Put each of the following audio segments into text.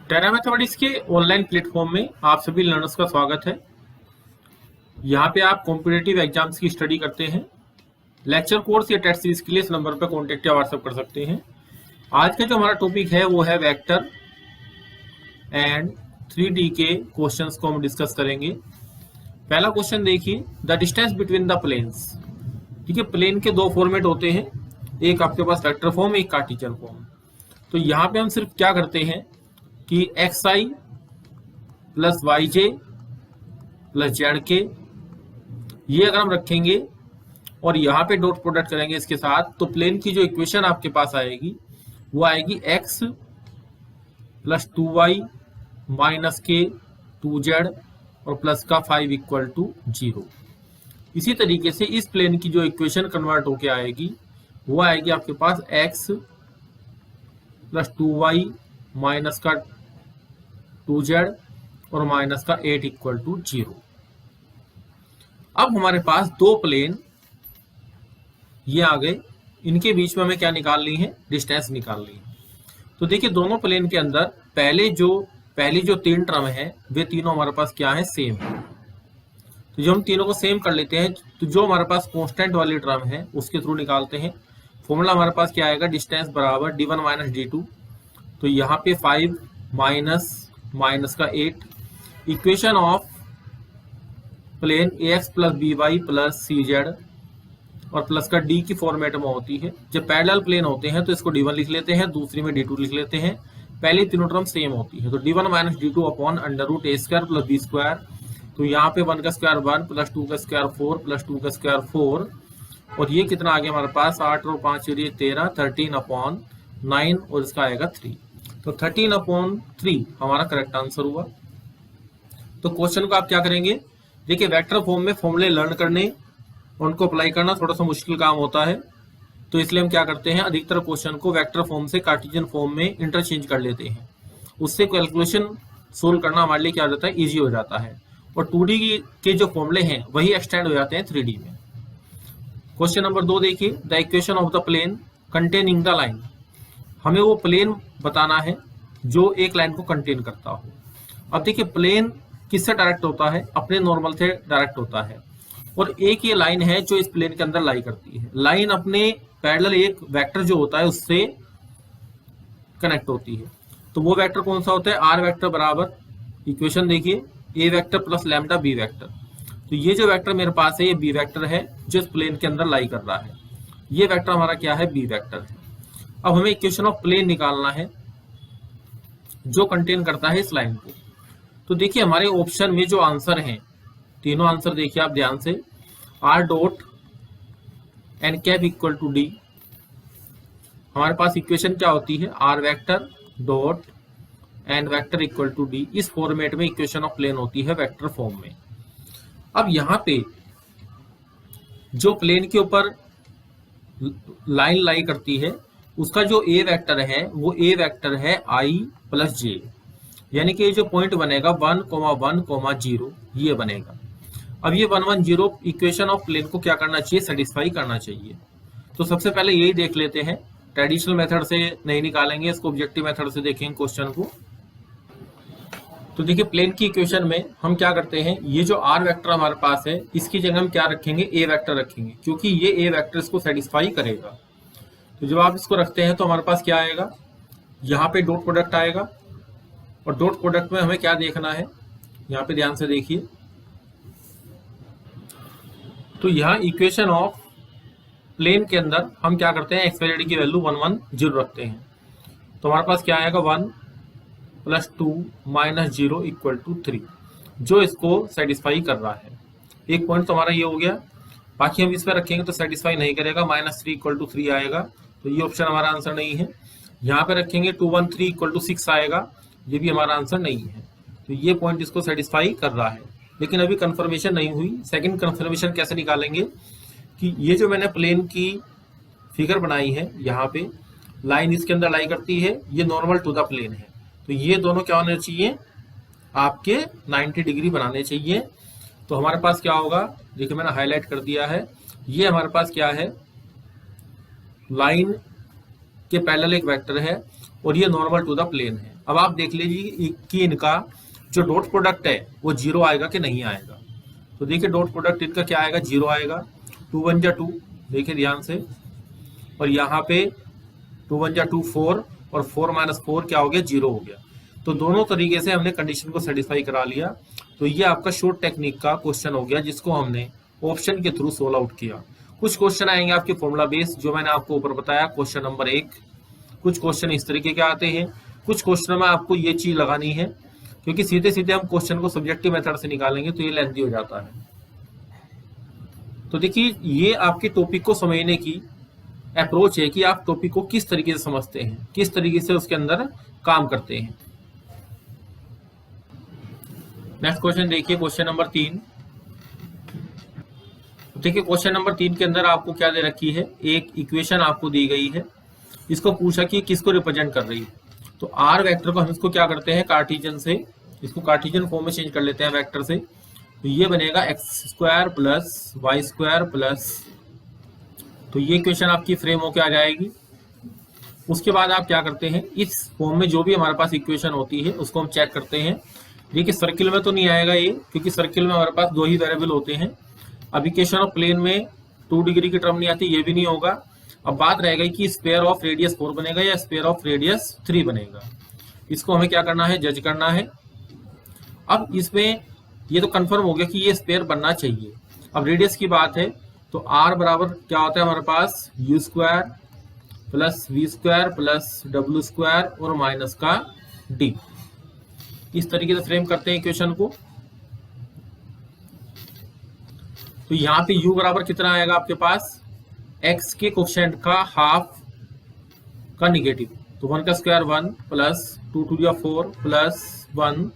टेरा mathematics के online platform में आप सभी लर्नर्स का स्वागत है। यहाँ पे आप कॉम्पिटिटिव एग्जाम्स की स्टडी करते हैं। लेक्चर कोर्स या टेस्ट सीरीज के लिए इस नंबर पर कॉन्टेक्ट या व्हाट्सएप कर सकते हैं। आज का जो हमारा टॉपिक है वो है वेक्टर एंड 3D के क्वेश्चंस को हम डिस्कस करेंगे। पहला क्वेश्चन देखिए, the distance between the planes. ठीक है, प्लेन के दो फॉर्मेट होते हैं, एक आपके पास वेक्टर फॉर्म, एक कार्टेशियन फॉर्म। तो यहाँ पे हम सिर्फ क्या करते हैं कि xi plus yj plus zk ये अगर हम रखेंगे और यहाँ पे डॉट प्रोडक्ट करेंगे इसके साथ, तो प्लेन की जो इक्वेशन आपके पास आएगी वो आएगी x plus 2y minus k 2z और प्लस का 5 इक्वल टू 0। इसी तरीके से इस प्लेन की जो इक्वेशन कन्वर्ट होके आएगी वो आएगी आपके पास x प्लस 2y माइनस का 2z और माइनस का 8 इक्वल टू 0। अब हमारे पास दो प्लेन ये आ गए, इनके बीच में हमें क्या निकालनी है, डिस्टेंस निकालनी है। तो देखिए दोनों प्लेन के अंदर पहली जो तीन टर्म है वे तीनों हमारे पास क्या है, सेम है। तो जो हम तीनों को सेम कर लेते हैं, तो जो हमारे पास कांस्टेंट वाली टर्म है उसके थ्रू निकालते हैं। फॉर्मूला हमारे पास क्या आएगा, डिस्टेंस बराबर d1 माइनस d2। तो यहाँ पे 5 माइनस का 8, equation of plane ax plus by plus cz और प्लस का d की फॉर्मेट में होती है। जब पैरेलल प्लेन होते हैं तो इसको d1 लिख लेते हैं, दूसरी में d2 लिख लेते हैं। पहली तीनों टर्म सेम होती है, तो d1 minus d2 upon under root a square plus b square. तो यहाँ पे 1 का स्क्वायर 1 प्लस 2 का स्क्वायर 4 प्लस 2 का स्क्वायर 4 और ये कितना आ गया हमारे पास, 8 और 5 13, 13 अपॉन 9 और इसका आएगा 3। तो 13 अपॉन 3 हमारा करेक्ट आंसर हुआ। तो क्वेश्चन को आप क्या करेंगे, देखिए वेक्टर फॉर्म में फॉर्मूले लर्न करने उनको अप्लाई करना थोड़ा सा मुश्किल काम होता है, तो इसलिए हम क्या करते हैं, अधिकतर क्वेश्चन को वेक्टर फॉर्म से कार्टेशियन फॉर्म में इंटरचेंज कर लेते हैं। उससे कैलकुलेशन सोल्व करना हमारे लिए क्या हो जाता है, ईजी हो जाता है। और 2D के जो फॉर्मूले हैं वही एक्सटेंड हो जाते हैं 3D में। क्वेश्चन नंबर 2 देखिए, the equation of the plane containing the line. हमें वो प्लेन बताना है जो एक लाइन को कंटेन करता हो। अब देखिए प्लेन किससे डायरेक्ट होता है, अपने नॉर्मल से डायरेक्ट होता है, और एक ये लाइन है जो इस प्लेन के अंदर लाई करती है। लाइन अपने पैरेलल एक वेक्टर जो होता है उससे कनेक्ट होती है। तो वो वेक्टर कौन सा होता है, आर वेक्टर बराबर, इक्वेशन देखिए, A vector plus lambda B vector. तो ये जो वेक्टर मेरे पास है ये बी वेक्टर है जो इस प्लेन के अंदर लाई कर रहा है। ये वेक्टर हमारा क्या है, बी वेक्टर है। अब हमें इक्वेशन ऑफ प्लेन निकालना है जो कंटेन करता है इस लाइन को। तो देखिए हमारे ऑप्शन में जो आंसर हैं, तीनों आंसर देखिए आप ध्यान से, R dot N cap equal to D. हमारे पास इक्वेशन क्या होती है, R vector dot N vector equal to D. इस फॉर्मेट में इक्वेशन ऑफ प्लेन होती है वेक्टर फॉर्म में। अब यहाँ पे जो प्लेन के ऊपर लाइन लाई करती है उसका जो ए वेक्टर है वो ए वेक्टर है i प्लस जे, यानी कि ये जो पॉइंट बनेगा 1, 1, 0 ये बनेगा। अब ये 1, 1, 0 इक्वेशन ऑफ प्लेन को क्या करना चाहिए, सेटिस्फाई करना चाहिए। तो सबसे पहले यही देख लेते हैं, ट्रेडिशनल मेथड से नहीं निकालेंगे इसको, ऑब्जेक्टिव मेथड से देखेंगे क्वेश्चन को। तो देखिए प्लेन की इक्वेशन में हम क्या करते हैं, ये जो आर वेक्टर हमारे पास है इसकी जगह हम क्या रखेंगे, ए वेक्टर रखेंगे, क्योंकि ये ए वेक्टर इसको सेटिस्फाई करेगा। तो जब आप इसको रखते हैं तो हमारे पास क्या आएगा, यहाँ पे डॉट प्रोडक्ट आएगा, और डॉट प्रोडक्ट में हमें क्या देखना है, यहाँ पे ध्यान से देखिए। तो यहाँ इक्वेशन ऑफ प्लेन के अंदर हम क्या करते हैं, एक्स वाई जेड की वैल्यू 1, 1, 0 रखते हैं। तो हमारे पास क्या आएगा, 1 प्लस 2 माइनस 0 इक्वल टू 3, जो इसको सेटिस्फाई कर रहा है। एक पॉइंट तो हमारा ये हो गया, बाकी हम इस पर रखेंगे तो सेटिस्फाई नहीं करेगा, -3 इक्वल टू 3 आएगा, तो ये ऑप्शन हमारा आंसर नहीं है। यहाँ पे रखेंगे 2, 1, 3 इक्वल टू 6 आएगा, ये भी हमारा आंसर नहीं है। तो ये पॉइंट इसको सेटिस्फाई कर रहा है, लेकिन अभी कंफर्मेशन नहीं हुई। सेकंड कंफर्मेशन कैसे निकालेंगे कि ये जो मैंने प्लेन की फिगर बनाई है, यहाँ पे लाइन इसके अंदर लाई करती है, ये नॉर्मल टू द प्लेन है, तो ये दोनों क्या होने चाहिए, आपके 90 डिग्री बनाने चाहिए। तो हमारे पास क्या होगा, देखिए मैंने हाईलाइट कर दिया है, ये हमारे पास क्या है, लाइन के पैरेलल एक वेक्टर है और ये नॉर्मल टू द प्लेन है। अब आप देख लीजिए कि इनका जो डॉट प्रोडक्ट है वो 0 आएगा कि नहीं आएगा। तो देखिए डॉट प्रोडक्ट इनका क्या आएगा, 0 आएगा। 2 1 जा 2, देखिए ध्यान से, और यहाँ पे 2 1 जा 2 4 और 4 - 4 क्या हो गया, 0 हो गया। तो दोनों तरीके से हमने कंडीशन को सेटिस्फाई करा लिया। तो ये आपका शॉर्ट टेक्निक का क्वेश्चन हो गया जिसको हमने ऑप्शन के थ्रू सोल्व आउट किया। कुछ क्वेश्चन आएंगे आपके फॉर्मूला बेस, जो मैंने आपको ऊपर बताया, क्वेश्चन नंबर 1। कुछ क्वेश्चन इस तरीके के आते हैं, कुछ क्वेश्चन में आपको ये चीज लगानी है, क्योंकि सीधे सीधे हम क्वेश्चन को सब्जेक्टिव मेथड से निकालेंगे तो ये लेंथी हो जाता है। तो देखिए ये आपके टॉपिक को समझने की अप्रोच है कि आप टॉपिक को किस तरीके से समझते हैं, किस तरीके से उसके अंदर काम करते हैं। नेक्स्ट क्वेश्चन देखिए, क्वेश्चन नंबर 3। देखिए क्वेश्चन नंबर 3 के अंदर आपको क्या दे रखी है, एक इक्वेशन आपको दी गई है, इसको पूछा कि किसको रिप्रेजेंट कर रही है। तो आर वेक्टर को हम इसको क्या करते हैं, कार्टेशियन से, इसको कार्टेशियन फॉर्म में चेंज कर लेते हैं वेक्टर से। तो ये बनेगा x² + y² तो ये इक्वेशन आपकी फ्रेम होके आ जाएगी। उसके बाद आप क्या करते हैं, इस फॉर्म में जो भी हमारे पास इक्वेशन होती है उसको हम चेक करते हैं। देखिए सर्किल में तो नहीं आएगा ये, क्योंकि सर्किल में हमारे पास 2 ही वेरिएबल होते हैं। अब इक्वेशन ऑफ प्लेन में 2 डिग्री की टर्म नहीं आती, ये भी नहीं होगा। अब बात रह गई कि स्क्वायर ऑफ रेडियस 4 बनेगा या स्क्वायर ऑफ रेडियस 3 बनेगा। इसको हमें क्या करना है, जज करना है। अब इसमें ये तो कंफर्म हो गया कि ये स्क्वायर बनना चाहिए। अब रेडियस की बात है तो r बराबर क्या होता है हमारे पास, u² + v² + w² और माइनस का d। इस तरीके से फ्रेम करते हैं इक्वेशन को। तो यहाँ पे u बराबर कितना आएगा आपके पास, x के कोएफिशिएंट का हाफ का निगेटिव, तो 1 का स्क्वायर 1 + 2 × 2 = 4 + 1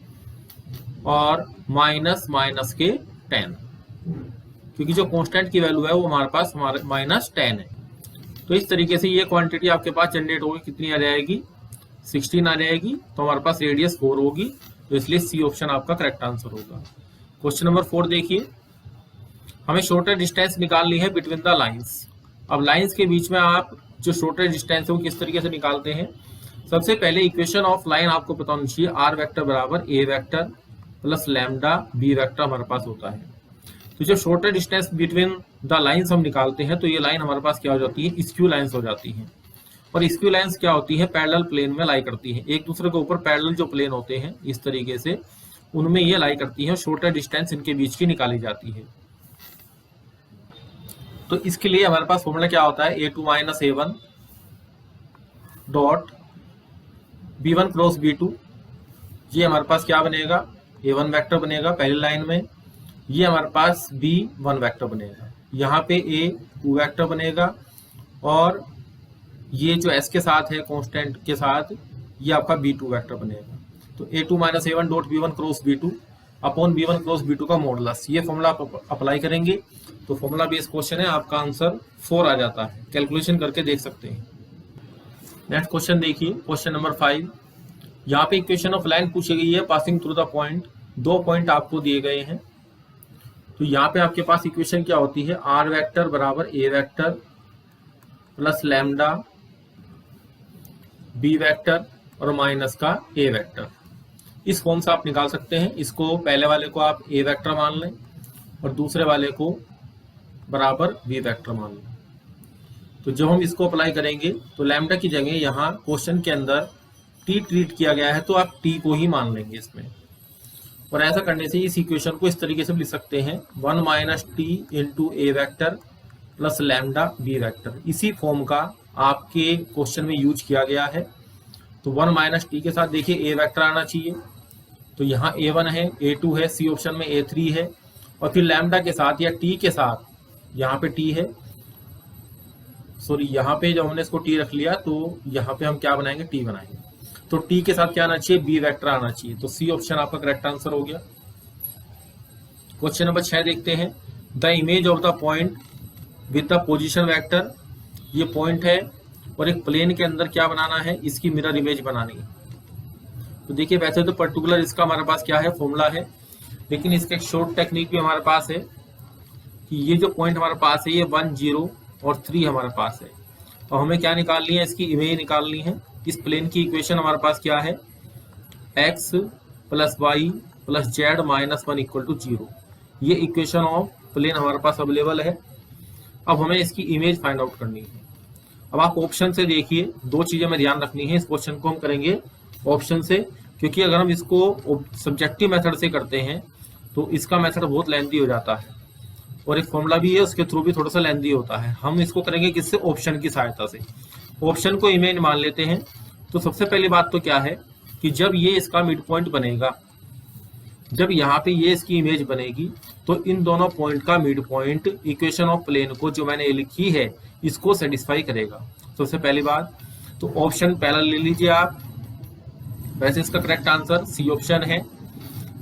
और माइनस के 10, क्योंकि जो कांस्टेंट की वैल्यू है वो हमारे पास -10 है। तो इस तरीके से ये क्वांटिटी आपके पास जनरेट होगी, कितनी आ जाएगी, 16 आ जाएगी। तो हमारे पास रेडियस 4 होगी, तो इसलिए सी ऑप्शन आपका करेक्ट आंसर होगा। क्वेश्चन नंबर 4 देखिए, हमें शॉर्टेस्ट डिस्टेंस निकालनी है बिटवीन द लाइंस। अब लाइंस के बीच में आप जो शॉर्टेस्ट डिस्टेंस है वो किस तरीके से निकालते हैं। सबसे पहले इक्वेशन ऑफ लाइन आपको पता होनी चाहिए, r वेक्टर बराबर a vector + lambda b vector हमारे पास होता है। तो जो shortest distance between the lines हम निकालते हैं तो ये लाइन हमारे पास क्या हो जाती है, स्क्यू लाइंस हो जाती हैं। और स्क्यू लाइंस क्या होती है, पैरेलल प्लेन में लाई करती है, एक दूसरे के ऊपर पैरेलल जो प्लेन होते हैं इस तरीके से उनमें ये लाई करती है। शॉर्टेस्ट डिस्टेंस इनके बीच की निकाली जाती है। तो इसके लिए हमारे पास फॉर्मूला क्या होता है, a2 - a1 dot b1 cross b2। ये हमारे पास क्या बनेगा, a1 वेक्टर बनेगा पहली लाइन में, ये हमारे पास b1 वेक्टर बनेगा, यहाँ पे a2 वेक्टर बनेगा, और ये जो s के साथ है कांस्टेंट के साथ, ये आपका b2 वेक्टर बनेगा। तो a2 - a1 dot b1 cross b2 upon b1 cross b2 का मॉडुलस, ये फॉर्मूला आप अप्लाई करेंगे तो फॉर्मूला बेस्ड क्वेश्चन है, आपका आंसर 4 आ जाता है। कैलकुलेशन करके देख सकते हैं। नेक्स्ट क्वेश्चन देखिए, क्वेश्चन नंबर 5। यहाँ पे इक्वेशन ऑफ लाइन पूछी गई है passing through the point. 2 point आपको दिए गए हैं। तो यहाँ पे आपके पास इक्वेशन क्या होती है, r वेक्टर बराबर a vector + lambda b vector और माइनस का a वेक्टर। इस फॉर्म से आप निकाल सकते हैं। इसको पहले वाले को आप a वेक्टर मान लें और दूसरे वाले को बराबर b वेक्टर मान लें। तो जब हम इसको अप्लाई करेंगे तो लैम्डा की जगह यहाँ क्वेश्चन के अंदर t ट्रीट किया गया है, तो आप t को ही मान लेंगे इसमें। और ऐसा करने से इस इक्वेशन को इस तरीके से लिख सकते हैं, 1 - t × a vector + lambda b vector. इसी फॉर्म का आपके क्वेश्चन में यूज किया गया है। तो 1 - t के साथ देखिए a वेक्टर आना चाहिए, तो यहाँ a1 है, a2 है, सी ऑप्शन में a3 है, और फिर लैम्डा के साथ या t के साथ यहाँ पे t है, सॉरी यहाँ पे जब हमने इसको t रख लिया तो यहाँ पे हम क्या बनाएंगे, t बनाएंगे। तो t के साथ क्या आना चाहिए, b वेक्टर आना चाहिए। तो सी ऑप्शन आपका करेक्ट आंसर हो गया। क्वेश्चन नंबर 6 देखते हैं, the image of the point with the position vector. ये पॉइंट है और एक प्लेन के अंदर क्या बनाना है, इसकी मिरर इमेज बनानी है। तो देखिए वैसे तो पर्टिकुलर इसका हमारे पास क्या है, फॉर्मूला है, लेकिन इसका एक शॉर्ट टेक्निक भी हमारे पास है कि ये जो पॉइंट हमारे पास है ये 1, 0 और 3 हमारे पास है। और हमें क्या निकालनी है, इसकी इमेज निकालनी है। इस प्लेन की इक्वेशन हमारे पास क्या है, x plus Y plus Z minus 1 equal to 0। ये इक्वेशन ऑफ प्लेन हमारे पास अवेलेबल है। अब हमें इसकी इमेज फाइंड आउट करनी है। अब आप ऑप्शन से देखिए, दो चीजें में ध्यान रखनी है। इस क्वेश्चन को हम करेंगे ऑप्शन से, क्योंकि अगर हम इसको सब्जेक्टिव मेथड से करते हैं तो इसका मेथड बहुत लेंथी हो जाता है, और एक फॉर्मूला भी है उसके थ्रू भी थोड़ा सा लेंथी होता है। हम इसको करेंगे किससे, ऑप्शन की सहायता से। ऑप्शन को इमेज मान लेते हैं। तो सबसे पहली बात तो क्या है कि जब ये इसका मिड पॉइंट बनेगा, जब यहाँ पे ये इसकी इमेज बनेगी, तो इन दोनों पॉइंट का mid point equation of plane को जो मैंने लिखी है इसको सेटिस्फाई करेगा। सबसे पहली बात तो ऑप्शन पहला ले लीजिए आप। वैसे इसका करेक्ट आंसर सी ऑप्शन है।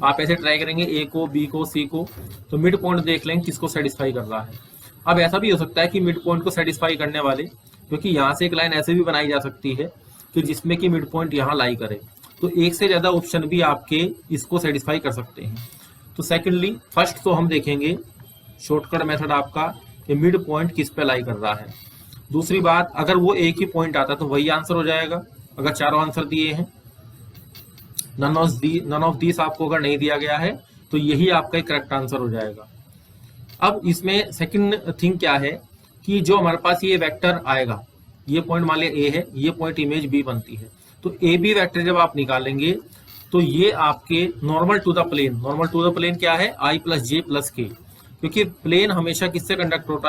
आप ऐसे ट्राई करेंगे ए को, बी को, सी को, तो मिड पॉइंट देख लेंगे किसको सेटिस्फाई कर रहा है। अब ऐसा भी हो सकता है कि मिड पॉइंट को सेटिस्फाई करने वाले, क्योंकि यहाँ से एक लाइन ऐसे भी बनाई जा सकती है कि जिसमें कि मिड पॉइंट यहाँ लाई करे, तो एक से ज्यादा ऑप्शन भी आपके इसको सेटिस्फाई कर सकते हैं। तो सेकेंडली, फर्स्ट तो हम देखेंगे शॉर्टकट मेथड आपका कि मिड पॉइंट किस पे लाई कर रहा है। दूसरी बात, अगर वो एक ही पॉइंट आता तो वही आंसर हो जाएगा। अगर चारों आंसर दिए हैं, नन ऑफ दिस आपको अगर नहीं दिया गया है तो यही आपका करेक्ट आंसर हो जाएगा। अब इसमें सेकंड थिंग क्या है कि जो हमारे पास ये वेक्टर आएगा, ये पॉइंट मान लिया ए है, ये पॉइंट इमेज बी बनती है, तो ए बी वेक्टर जब आप निकालेंगे तो ये आपके नॉर्मल टू द प्लेन क्या है, आई प्लस जे प्लस के, क्योंकि प्लेन हमेशा किससे कंडक्ट होता है,